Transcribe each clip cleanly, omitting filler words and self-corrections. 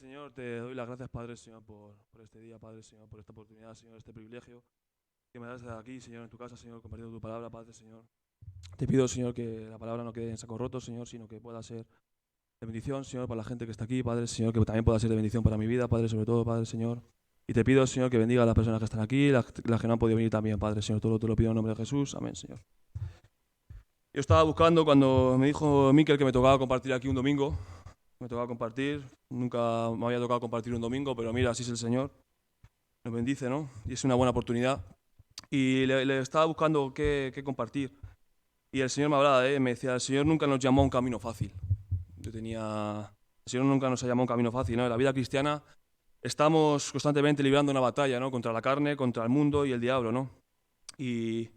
Señor, te doy las gracias, Padre, Señor, por este día, Padre, Señor, por esta oportunidad, Señor, este privilegio que me das de aquí, Señor, en tu casa, Señor, compartiendo tu palabra, Padre, Señor. Te pido, Señor, que la palabra no quede en saco roto, Señor, sino que pueda ser de bendición, Señor, para la gente que está aquí, Padre, Señor, que también pueda ser de bendición para mi vida, Padre, sobre todo, Padre, Señor. Y te pido, Señor, que bendiga a las personas que están aquí, las que no han podido venir también, Padre, Señor, todo te lo pido en nombre de Jesús. Amén, Señor. Yo estaba buscando cuando me dijo Miquel que me tocaba compartir aquí un domingo. Me tocaba compartir. Nunca me había tocado compartir un domingo, pero mira, así es el Señor. Nos bendice, ¿no? Y es una buena oportunidad. Y le estaba buscando qué compartir. Y el Señor me hablaba, me decía, el Señor nunca nos llamó a un camino fácil. El Señor nunca nos ha llamado a un camino fácil, ¿no? En la vida cristiana estamos constantemente librando una batalla, ¿no? Contra la carne, contra el mundo y el diablo, ¿no? Y,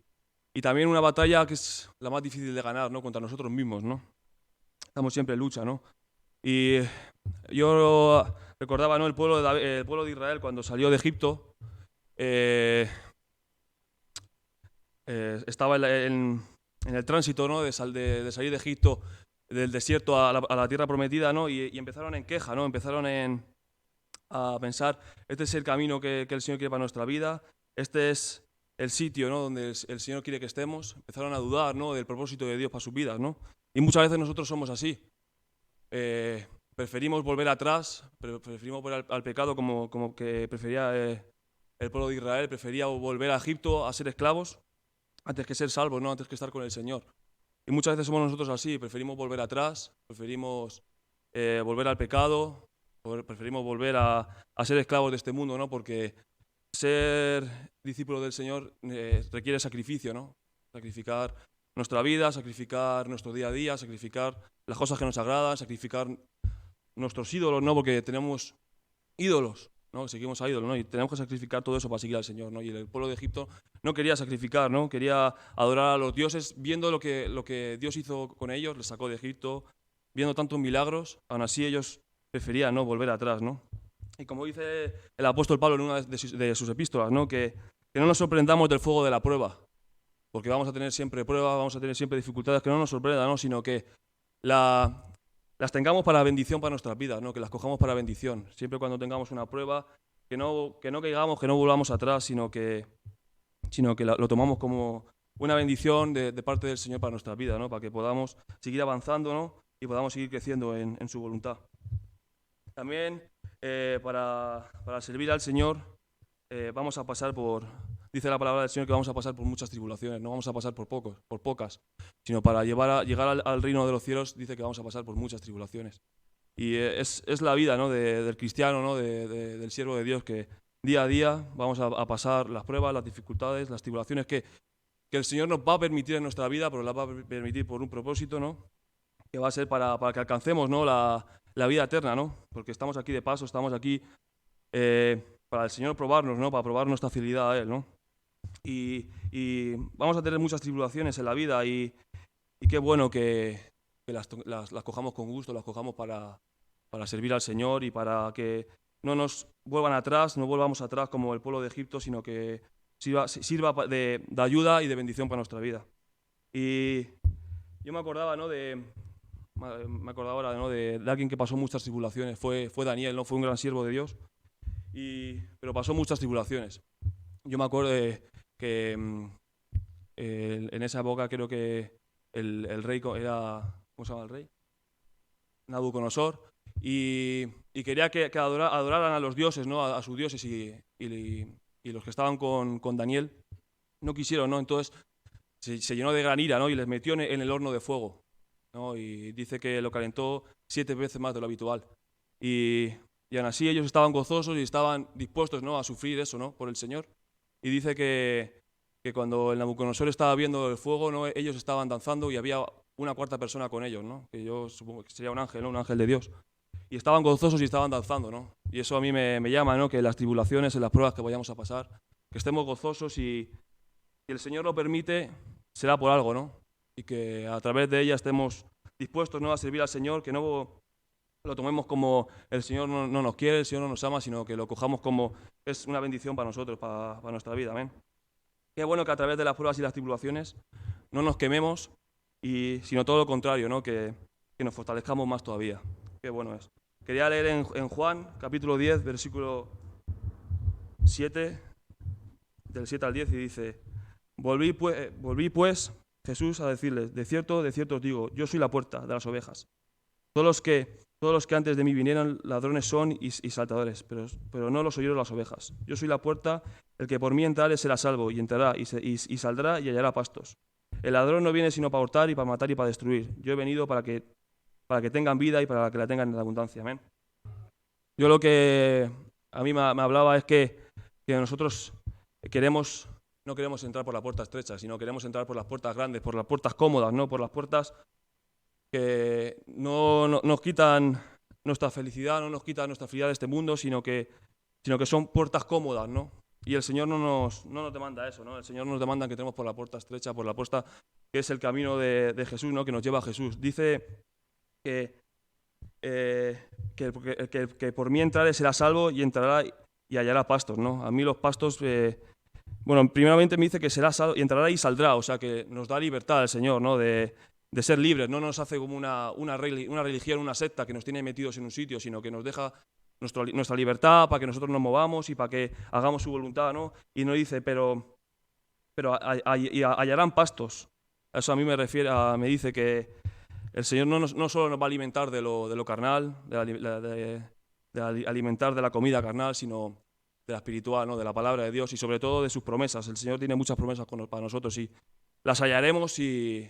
y también una batalla que es la más difícil de ganar, ¿no? Contra nosotros mismos, ¿no? Estamos siempre en lucha, ¿no? Y yo recordaba, ¿no? El pueblo de Israel cuando salió de Egipto, eh, estaba en el tránsito, ¿no? De salir de Egipto, del desierto a la tierra prometida, ¿no? Y empezaron en queja, ¿no? A pensar, este es el camino que el Señor quiere para nuestra vida, este es el sitio, ¿no? Donde el Señor quiere que estemos. Empezaron a dudar, ¿no? Del propósito de Dios para sus vidas, ¿no? Y muchas veces nosotros somos así. Preferimos volver atrás, preferimos volver al pecado como que prefería el pueblo de Israel, prefería volver a Egipto a ser esclavos antes que ser salvos, ¿no? Antes que estar con el Señor. Y muchas veces somos nosotros así, preferimos volver atrás, preferimos volver al pecado, preferimos volver a ser esclavos de este mundo, ¿no? Porque ser discípulo del Señor requiere sacrificio, ¿no? Sacrificar nuestra vida, sacrificar nuestro día a día, sacrificar las cosas que nos agradan, sacrificar nuestros ídolos, ¿no? Porque tenemos ídolos, ¿no? Seguimos a ídolos, ¿no? Y tenemos que sacrificar todo eso para seguir al Señor, ¿no? Y el pueblo de Egipto no quería sacrificar, ¿no? Quería adorar a los dioses, viendo lo que Dios hizo con ellos, les sacó de Egipto, viendo tantos milagros, aún así ellos preferían, ¿no? Volver atrás, ¿no? Y como dice el apóstol Pablo en una de sus epístolas, ¿no? Que no nos sorprendamos del fuego de la prueba, porque vamos a tener siempre pruebas, vamos a tener siempre dificultades, que no nos sorprenda, ¿no? Sino que la, las tengamos para bendición para nuestras vidas, ¿no? Que las cojamos para bendición. Siempre cuando tengamos una prueba, que no caigamos, que no volvamos atrás, sino que lo tomamos como una bendición de parte del Señor para nuestras vidas, ¿no? Para que podamos seguir avanzando, ¿no? Y podamos seguir creciendo en su voluntad. También para servir al Señor vamos a pasar dice la palabra del Señor que vamos a pasar por muchas tribulaciones, no vamos a pasar por pocas, sino para llegar al reino de los cielos dice que vamos a pasar por muchas tribulaciones. Y es la vida, ¿no? Del cristiano, ¿no? Del siervo de Dios, que día a día vamos a pasar las pruebas, las dificultades, las tribulaciones que el Señor nos va a permitir en nuestra vida, pero las va a permitir por un propósito, ¿no? Que va a ser para que alcancemos, ¿no? La vida eterna, ¿no? Porque estamos aquí de paso, estamos aquí para el Señor probarnos, ¿no? Para probar nuestra fidelidad a Él, ¿no? Y vamos a tener muchas tribulaciones en la vida y qué bueno que las cojamos con gusto, las cojamos para servir al Señor y para que no nos vuelvan atrás, no volvamos atrás como el pueblo de Egipto, sino que sirva de ayuda y de bendición para nuestra vida. Y yo me acordaba, ¿no? Me acordaba ahora, ¿no? De alguien que pasó muchas tribulaciones, fue Daniel, ¿no? Fue un gran siervo de Dios, pero pasó muchas tribulaciones. Yo me acuerdo que en esa época creo que el rey era, ¿cómo se llama el rey? Nabucodonosor, y quería que adoraran a los dioses, ¿no? A sus dioses, y los que estaban con Daniel no quisieron, ¿no? Entonces se llenó de gran ira, ¿no? Y les metió en el horno de fuego, ¿no? Y dice que lo calentó 7 veces más de lo habitual. Y aún así ellos estaban gozosos y estaban dispuestos, ¿no? A sufrir eso, ¿no? Por el Señor. Y dice que cuando el Nabucodonosor estaba viendo el fuego, ¿no? Ellos estaban danzando y había una cuarta persona con ellos, ¿no? Que yo supongo que sería un ángel, ¿no? Un ángel de Dios. Y estaban gozosos y estaban danzando, ¿no? Y eso a mí me llama, ¿no? Que en las tribulaciones, en las pruebas que vayamos a pasar, que estemos gozosos y si el Señor lo permite, será por algo, ¿no? Y que a través de ella estemos dispuestos, ¿no? A servir al Señor, que no lo tomemos como el Señor no nos quiere, el Señor no nos ama, sino que lo cojamos como es una bendición para nosotros, para nuestra vida, amén. Qué bueno que a través de las pruebas y las tribulaciones no nos quememos, sino todo lo contrario, ¿no? Que nos fortalezcamos más todavía. Qué bueno es. Quería leer en Juan, capítulo 10, versículo 7, del 7 al 10, y dice: volví pues, Jesús, a decirles: de cierto os digo, yo soy la puerta de las ovejas. Todos los que antes de mí vinieron ladrones son y saltadores, pero no los oyeron las ovejas. Yo soy la puerta, el que por mí entrare será salvo, y entrará y saldrá y hallará pastos. El ladrón no viene sino para hurtar y para matar y para destruir. Yo he venido para que tengan vida y para que la tengan en abundancia. Amén. Yo lo que a mí me hablaba es que nosotros no queremos entrar por la puerta estrecha, sino queremos entrar por las puertas grandes, por las puertas cómodas, ¿no? Por las puertas que no nos quitan nuestra felicidad, no nos quitan nuestra felicidad de este mundo, sino que son puertas cómodas, ¿no? Y el Señor no nos demanda eso, ¿no? El Señor nos demanda que entremos por la puerta estrecha, por la puerta que es el camino de Jesús, ¿no? Que nos lleva a Jesús. Dice que por mí entrare será salvo y entrará y hallará pastos, ¿no? A mí los pastos, primeramente me dice que será salvo y entrará y saldrá, o sea que nos da libertad el Señor, ¿no? De ser libres, no nos hace como una religión, una secta que nos tiene metidos en un sitio, sino que nos deja nuestra libertad para que nosotros nos movamos y para que hagamos su voluntad, ¿no? Y nos dice, pero hallarán pastos. Eso a mí me dice que el Señor no solo nos va a alimentar de lo carnal, de alimentar de la comida carnal, sino de la espiritual, ¿no? De la palabra de Dios y sobre todo de sus promesas. El Señor tiene muchas promesas para nosotros y las hallaremos si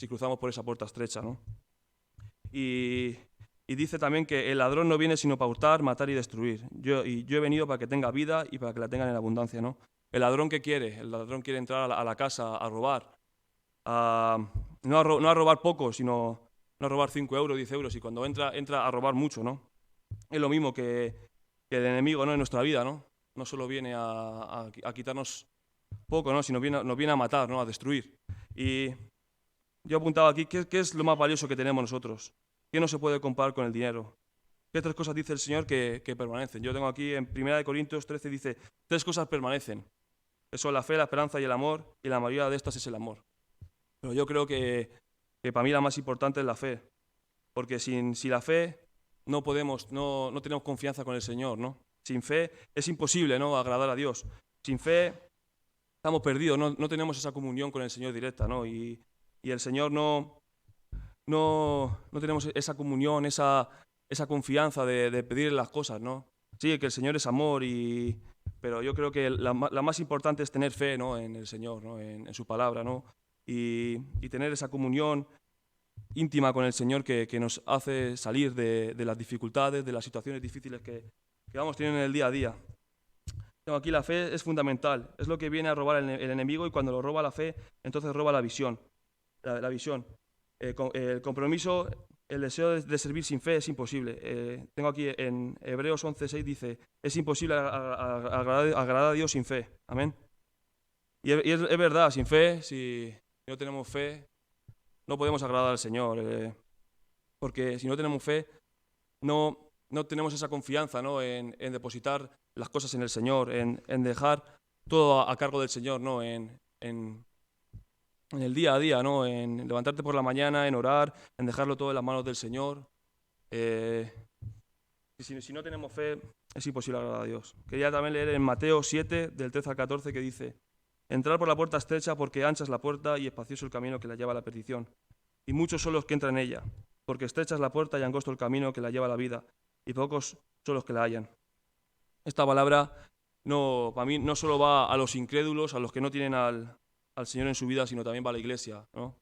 cruzamos por esa puerta estrecha, ¿no? Y dice también que el ladrón no viene sino para hurtar, matar y destruir. Yo he venido para que tenga vida y para que la tengan en abundancia, ¿no? El ladrón, ¿qué quiere? El ladrón quiere entrar a la casa a robar. No a robar poco, sino no a robar 5 euros, 10 euros. Y cuando entra a robar mucho, ¿no? Es lo mismo que el enemigo, ¿no? En nuestra vida, ¿no? No solo viene a quitarnos poco, ¿no? Sino nos viene a matar, ¿no? A destruir. Y yo apuntaba aquí, ¿qué es lo más valioso que tenemos nosotros? ¿Qué no se puede comparar con el dinero? ¿Qué 3 cosas dice el Señor que permanecen? Yo tengo aquí en 1 Corintios 13, dice, 3 cosas permanecen. Que son la fe, la esperanza y el amor, y la mayoría de estas es el amor. Pero yo creo que para mí la más importante es la fe. Porque sin la fe no tenemos confianza con el Señor, ¿no? Sin fe es imposible, ¿no? Agradar a Dios. Sin fe estamos perdidos, no tenemos esa comunión con el Señor directa, ¿no? Y el Señor no tenemos esa comunión, esa confianza de pedir las cosas, ¿no? Sí, que el Señor es amor, pero yo creo que la más importante es tener fe, ¿no? En el Señor, ¿no? En su palabra, ¿no? Y tener esa comunión íntima con el Señor que nos hace salir de las dificultades, de las situaciones difíciles que vamos teniendo en el día a día. Aquí la fe es fundamental, es lo que viene a robar el enemigo y cuando lo roba la fe, entonces roba la visión. La visión. El compromiso, el deseo de servir sin fe es imposible. Tengo aquí en Hebreos 11:6 dice, es imposible agradar a Dios sin fe. Amén. Y es verdad, sin fe, si no tenemos fe, no podemos agradar al Señor. Porque si no tenemos fe, no tenemos esa confianza, ¿no? en depositar las cosas en el Señor, en dejar todo a cargo del Señor, ¿no? En el día a día, ¿no? En levantarte por la mañana, en orar, en dejarlo todo en las manos del Señor. Si no tenemos fe, es imposible agradar a Dios. Quería también leer en Mateo 7, del 13 al 14, que dice, entrar por la puerta estrecha porque ancha es la puerta y espacioso el camino que la lleva a la perdición. Y muchos son los que entran en ella, porque estrecha es la puerta y angosto el camino que la lleva a la vida, y pocos son los que la hallan. Esta palabra para mí no solo va a los incrédulos, a los que no tienen al Señor en su vida, sino también va a la iglesia, ¿no?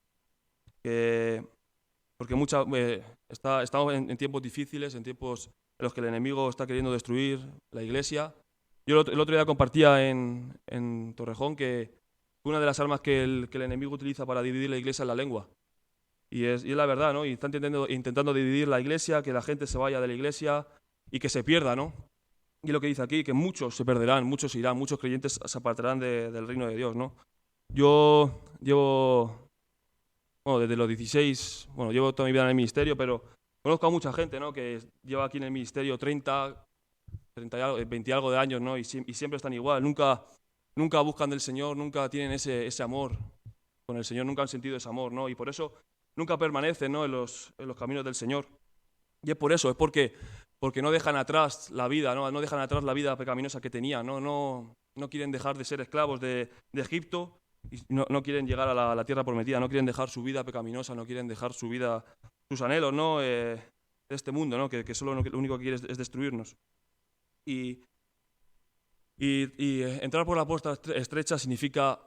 Porque estamos en tiempos difíciles, en tiempos en los que el enemigo está queriendo destruir la iglesia. Yo el otro día compartía en Torrejón que una de las armas que el enemigo utiliza para dividir la iglesia es la lengua. Y es la verdad, ¿no? Y están intentando dividir la iglesia, que la gente se vaya de la iglesia y que se pierda, ¿no? Y lo que dice aquí, que muchos se perderán, muchos irán, muchos creyentes se apartarán del reino de Dios, ¿no? Yo llevo, desde los 16, llevo toda mi vida en el ministerio, pero conozco a mucha gente, ¿no? Que lleva aquí en el ministerio 30, 20 y algo de años, ¿no? Y siempre están igual, nunca buscan del Señor, nunca tienen ese amor con el Señor, nunca han sentido ese amor, ¿no? Y por eso nunca permanecen, ¿no? en los caminos del Señor. Y es por eso, es porque porque no dejan atrás la vida, no dejan atrás la vida pecaminosa que tenían, no quieren dejar de ser esclavos de Egipto, y no quieren llegar a la tierra prometida, no quieren dejar su vida pecaminosa, no quieren dejar su vida, sus anhelos, de este mundo, que solo lo único que quiere es destruirnos. Y entrar por la puerta estrecha significa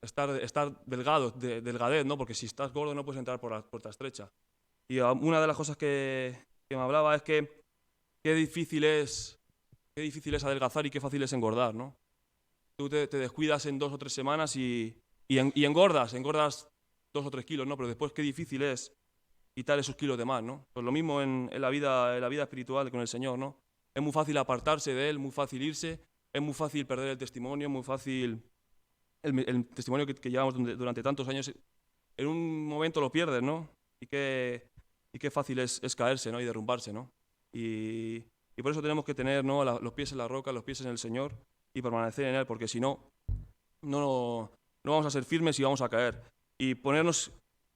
estar delgado, delgadez, ¿no? Porque si estás gordo no puedes entrar por la puerta estrecha. Y una de las cosas que me hablaba es que qué difícil es adelgazar y qué fácil es engordar, ¿no? Tú te descuidas en 2 o 3 semanas y engordas 2 o 3 kilos, ¿no? Pero después qué difícil es quitar esos kilos de más, ¿no? Pues lo mismo en la vida espiritual con el Señor, ¿no? Es muy fácil apartarse de Él, muy fácil irse, es muy fácil perder el testimonio, muy fácil el testimonio que llevamos durante tantos años. En un momento lo pierdes, ¿no? Y qué fácil es caerse, ¿no? Y derrumbarse, ¿no? Y por eso tenemos que tener, ¿no? los pies en la roca, los pies en el Señor y permanecer en Él, porque si no vamos a ser firmes y vamos a caer. Y ponernos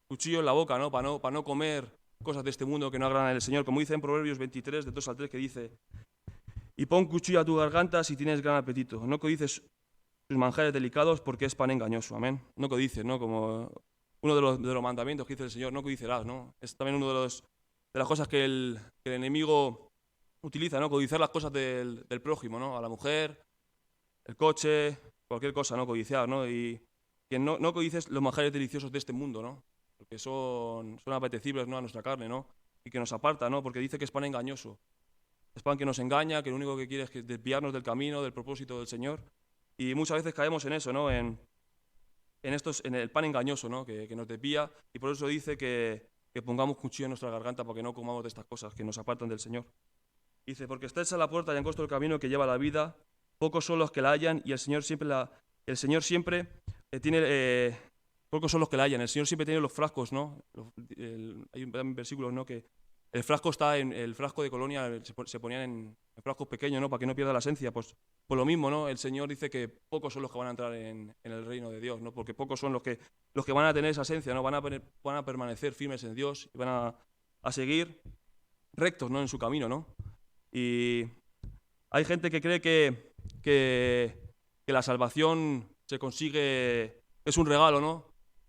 cuchillo en la boca, ¿no? Para no comer cosas de este mundo que no agradan al Señor. Como dice en Proverbios 23, de 2 al 3, que dice: y pon cuchillo a tu garganta si tienes gran apetito. No codices sus manjares delicados, porque es pan engañoso. Amén. No codices, ¿no? Como uno de los mandamientos que dice el Señor, no codiciarás, ¿no? Es también una de las cosas que el enemigo utiliza, ¿no? Codiciar las cosas del prójimo, ¿no? A la mujer, el coche, cualquier cosa, ¿no? Codiciar, ¿no? Y que no codices los manjares deliciosos de este mundo, ¿no? Porque son apetecibles, ¿no? A nuestra carne, ¿no? Y que nos aparta, ¿no? Porque dice que es pan engañoso. Es pan que nos engaña, que lo único que quiere es desviarnos del camino, del propósito del Señor. Y muchas veces caemos en eso, ¿no? En el pan engañoso, ¿no? Que nos desvía, y por eso dice que pongamos cuchillo en nuestra garganta para que no comamos de estas cosas que nos apartan del Señor. Dice: porque estrecha la puerta y angosto el camino que lleva a la vida, pocos son los que la hallan, y el Señor siempre tiene... pocos son los que la hallan, el Señor siempre tiene los frascos, ¿no? Hay un versículo, ¿no? Que el frasco de colonia se ponían en frascos pequeños, ¿no? Para que no pierda la esencia. Pues lo mismo, ¿no? El Señor dice que pocos son los que van a entrar en el reino de Dios, ¿no? Porque pocos son los que van a tener esa esencia, ¿no? Van a permanecer firmes en Dios y van a seguir rectos, ¿no? En su camino, ¿no? Y hay gente que cree que la salvación se consigue, es un regalo, ¿no?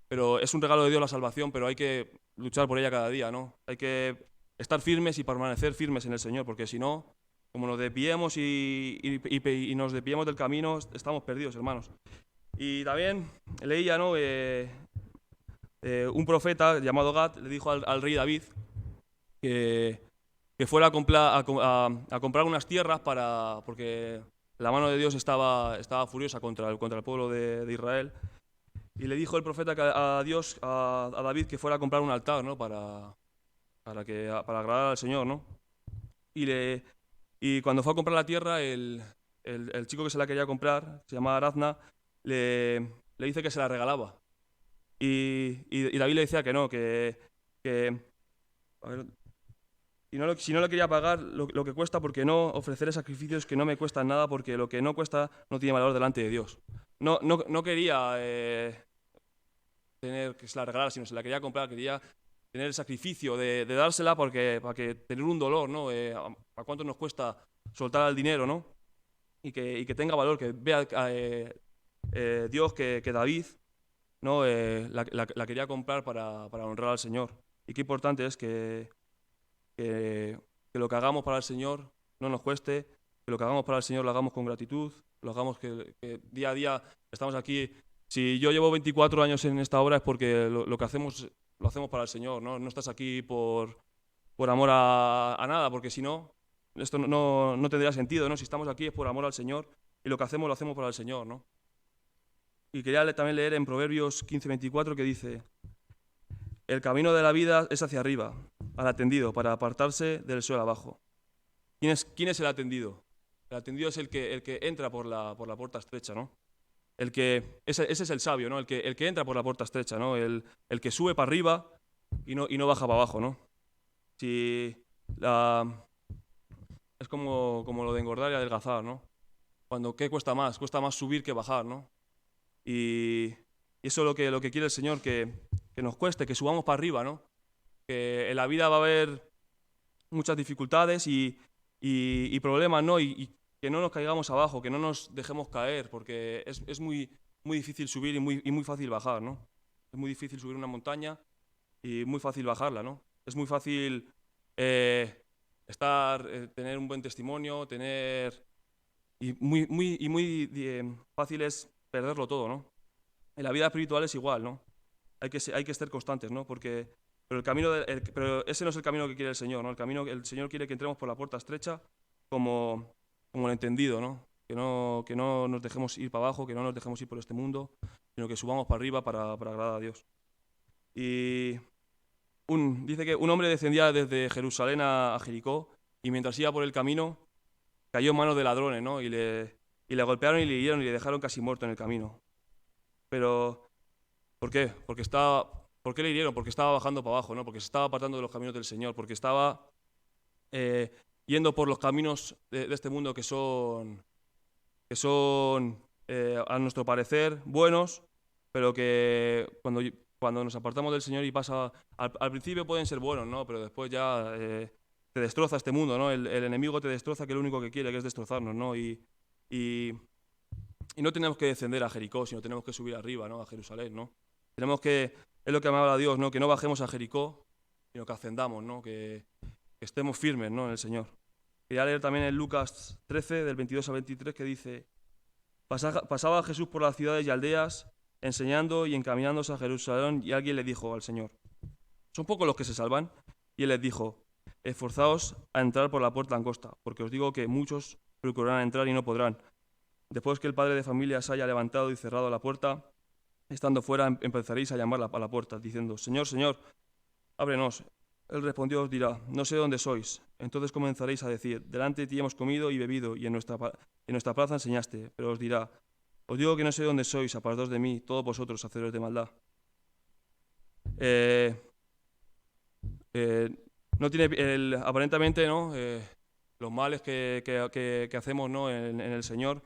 Pero es un regalo de Dios la salvación, pero hay que luchar por ella cada día, ¿no? Hay que estar firmes y permanecer firmes en el Señor, porque si no, como nos desviemos y nos desviemos del camino, estamos perdidos, hermanos. Y también leía, ¿no? Un profeta llamado Gad le dijo al rey David que fuera a comprar unas tierras porque la mano de Dios estaba furiosa contra el pueblo de Israel. Y le dijo el profeta a David, que fuera a comprar un altar, ¿no? Para agradar al Señor, ¿no? Y cuando fue a comprar la tierra, el chico que se la quería comprar, se llamaba Arazna, le dice que se la regalaba. Y David le decía que no, a ver, si no le quería pagar lo que cuesta, porque no ofreceré sacrificios que no me cuestan nada, porque lo que no cuesta no tiene valor delante de Dios. No quería tener que se la regalara, sino se la quería comprar, quería tener el sacrificio de dársela para que tener un dolor, ¿no? ¿A cuánto nos cuesta soltar el dinero, ¿no? Y que tenga valor, que vea Dios que David, ¿no? La quería comprar para honrar al Señor. Y qué importante es que lo que hagamos para el Señor no nos cueste, que lo que hagamos para el Señor lo hagamos con gratitud, lo hagamos que día a día estamos aquí. Si yo llevo 24 años en esta obra es porque lo que hacemos lo hacemos para el Señor, ¿no? No estás aquí por amor a nada, porque si no, esto no tendría sentido, ¿no? Si estamos aquí es por amor al Señor, y lo que hacemos lo hacemos para el Señor, ¿no? Y quería también leer en Proverbios 15:24, que dice: el camino de la vida es hacia arriba, al atendido, para apartarse del suelo abajo. ¿Quién es el atendido? El atendido es el que entra por la puerta estrecha, ¿no? Ese es el sabio, ¿no? El que entra por la puerta estrecha, ¿no? El que sube para arriba y no baja para abajo, ¿no? Es como lo de engordar y adelgazar, ¿no? ¿Qué cuesta más? Cuesta más subir que bajar, ¿no? Y eso es lo que quiere el Señor, que nos cueste, que subamos para arriba, ¿no? Que en la vida va a haber muchas dificultades y y problemas, ¿no? Y que no nos caigamos abajo, que no nos dejemos caer, porque es muy, muy difícil subir y muy fácil bajar, ¿no? Es muy difícil subir una montaña y muy fácil bajarla, ¿no? Es muy fácil tener un buen testimonio, muy fácil es perderlo todo, ¿no? En la vida espiritual es igual, ¿no? Hay que estar constantes, ¿no? Pero ese no es el camino que quiere el Señor, ¿no? El Señor quiere que entremos por la puerta estrecha como el entendido, ¿no? Que no nos dejemos ir para abajo, que no nos dejemos ir por este mundo, sino que subamos para arriba para agradar a Dios. Y dice que un hombre descendía desde Jerusalén a Jericó y mientras iba por el camino cayó en manos de ladrones, ¿no? Y le golpearon y le hirieron y le dejaron casi muerto en el camino. Pero, ¿por qué? ¿Por qué le hirieron? Porque estaba bajando para abajo, ¿no? Porque se estaba apartando de los caminos del Señor, porque estaba yendo por los caminos de este mundo que son a nuestro parecer, buenos, pero que cuando nos apartamos del Señor y pasa, al principio pueden ser buenos, ¿no? Pero después ya te destroza este mundo, ¿no? El enemigo te destroza, que lo único que quiere que es destrozarnos, ¿no? Y no tenemos que descender a Jericó, sino tenemos que subir arriba, ¿no? A Jerusalén, ¿no? Es lo que me habla Dios, ¿no? Que no bajemos a Jericó, sino que ascendamos, ¿no? Que estemos firmes, ¿no? En el Señor. Quería leer también en Lucas 13, del 22 al 23, que dice: Pasaba Jesús por las ciudades y aldeas, enseñando y encaminándose a Jerusalén, y alguien le dijo al Señor: ¿son pocos los que se salvan? Y él les dijo: esforzaos a entrar por la puerta angosta, porque os digo que muchos procurarán entrar y no podrán. Después que el padre de familia se haya levantado y cerrado la puerta, estando fuera empezaréis a llamar a la puerta, diciendo: Señor, Señor, ábrenos. Él respondió, os dirá: no sé dónde sois. Entonces comenzaréis a decir: delante de ti hemos comido y bebido, y en nuestra plaza enseñaste. Pero os dirá: os digo que no sé dónde sois, apartaos de mí, todos vosotros, hacedores de maldad. No tiene aparentemente, ¿no? Los males que hacemos, ¿no? en el Señor,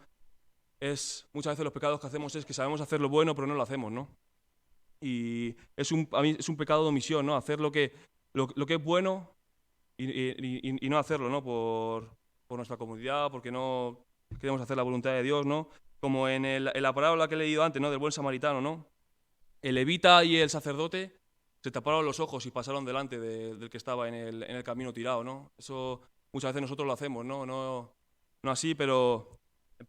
muchas veces los pecados que hacemos es que sabemos hacer lo bueno, pero no lo hacemos, ¿no? Y a mí es un pecado de omisión, ¿no? Hacer lo que es bueno y no hacerlo, ¿no? Por nuestra comodidad, porque no queremos hacer la voluntad de Dios, ¿no? Como en la parábola que he leído antes, ¿no? Del buen samaritano, ¿no? El levita y el sacerdote se taparon los ojos y pasaron delante del que estaba en el camino tirado, ¿no? Eso muchas veces nosotros lo hacemos, ¿no? No así, pero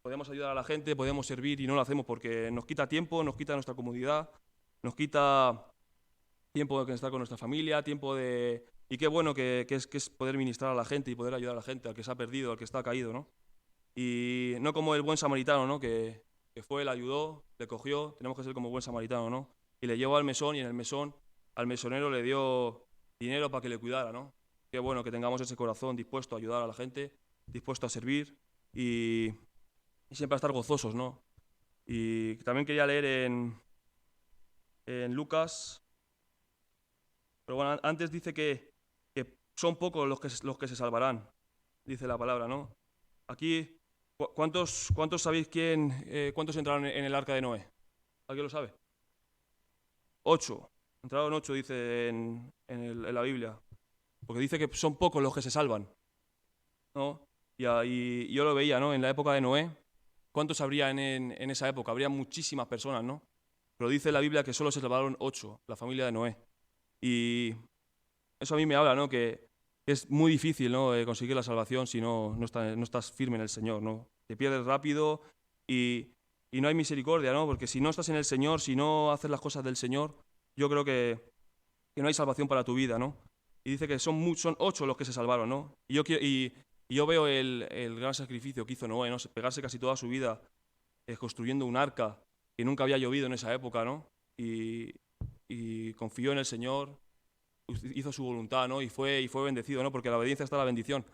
podemos ayudar a la gente, podemos servir y no lo hacemos porque nos quita tiempo, nos quita nuestra comodidad, nos quita tiempo de estar con nuestra familia, Y qué bueno que es poder ministrar a la gente y poder ayudar a la gente, al que se ha perdido, al que está caído, ¿no? Y no como el buen samaritano, ¿no? Que fue, le ayudó, le cogió. Tenemos que ser como buen samaritano, ¿no? Y le llevó al mesón y en el mesón al mesonero le dio dinero para que le cuidara, ¿no? Qué bueno que tengamos ese corazón dispuesto a ayudar a la gente, dispuesto a servir y siempre a estar gozosos, ¿no? Y también quería leer en Lucas, pero bueno, antes dice que son pocos los que se salvarán, dice la palabra, ¿no? Aquí, ¿cuántos sabéis cuántos entraron en el arca de Noé? ¿Alguien lo sabe? 8. Entraron 8, dice en la Biblia. Porque dice que son pocos los que se salvan, ¿no? Y yo lo veía, ¿no? En la época de Noé, ¿cuántos habría en esa época? Habría muchísimas personas, ¿no? Pero dice la Biblia que solo se salvaron 8, la familia de Noé. Y eso a mí me habla, ¿no? Que es muy difícil, ¿no? Conseguir la salvación si no estás firme en el Señor, ¿no? Te pierdes rápido y no hay misericordia, ¿no? Porque si no estás en el Señor, si no haces las cosas del Señor, yo creo que no hay salvación para tu vida, ¿no? Y dice que son 8 los que se salvaron, ¿no? Y yo veo el gran sacrificio que hizo Noé, ¿no? Pegarse casi toda su vida construyendo un arca que nunca había llovido en esa época, ¿no? Y confió en el Señor, hizo su voluntad, ¿no? Y fue bendecido, ¿no? Porque la obediencia está la bendición.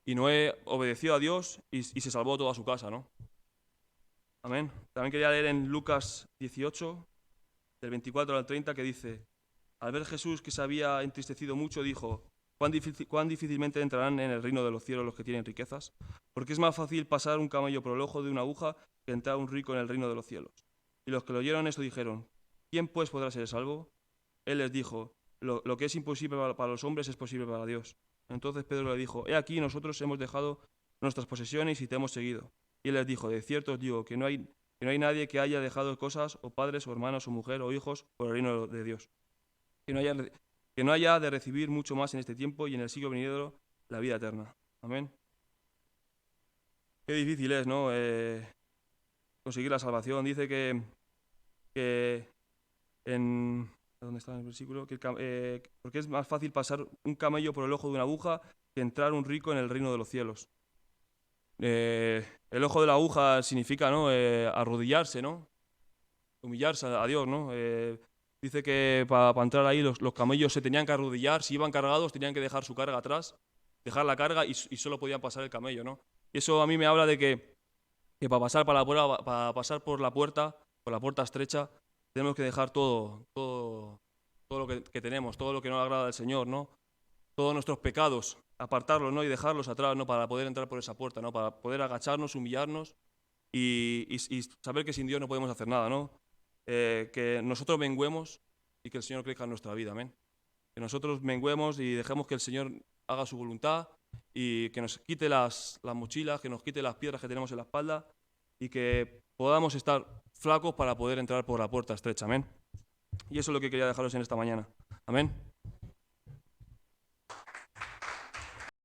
Y Noé obedeció a Dios y se salvó toda su casa, ¿no? Amén. También quería leer en Lucas 18, del 24 al 30, que dice: al ver Jesús que se había entristecido mucho, dijo: cuán difícilmente entrarán en el reino de los cielos los que tienen riquezas, porque es más fácil pasar un camello por el ojo de una aguja que entrar un rico en el reino de los cielos. Y los que lo oyeron esto dijeron: ¿quién pues podrá ser salvo? Él les dijo: lo que es imposible para los hombres es posible para Dios. Entonces Pedro le dijo: He aquí, nosotros hemos dejado nuestras posesiones y te hemos seguido. Y él les dijo: De cierto os digo que no hay nadie que haya dejado cosas, o padres, o hermanos, o mujer, o hijos, por el reino de Dios, que no haya de recibir mucho más en este tiempo y en el siglo venidero la vida eterna. Amén. Qué difícil es, ¿no? Conseguir la salvación. Dice que ¿dónde está el versículo? Porque es más fácil pasar un camello por el ojo de una aguja que entrar un rico en el reino de los cielos. El ojo de la aguja significa, ¿no? Arrodillarse, ¿no? Humillarse a Dios, ¿no? Dice que para entrar ahí los camellos se tenían que arrodillar, si iban cargados tenían que dejar su carga atrás, dejar la carga y solo podían pasar el camello, ¿no? Y eso a mí me habla de que para pasar por la puerta estrecha, tenemos que dejar todo lo que tenemos, todo lo que no le agrada al Señor, ¿no? Todos nuestros pecados, apartarlos, ¿no? Y dejarlos atrás, ¿no? Para poder entrar por esa puerta, ¿no? Para poder agacharnos, humillarnos y saber que sin Dios no podemos hacer nada, ¿no? Que nosotros menguemos y que el Señor crezca en nuestra vida, amén. Que nosotros menguemos y dejemos que el Señor haga su voluntad y que nos quite las mochilas, que nos quite las piedras que tenemos en la espalda y que podamos estar flacos para poder entrar por la puerta estrecha, amén. Y eso es lo que quería dejaros en esta mañana, amén.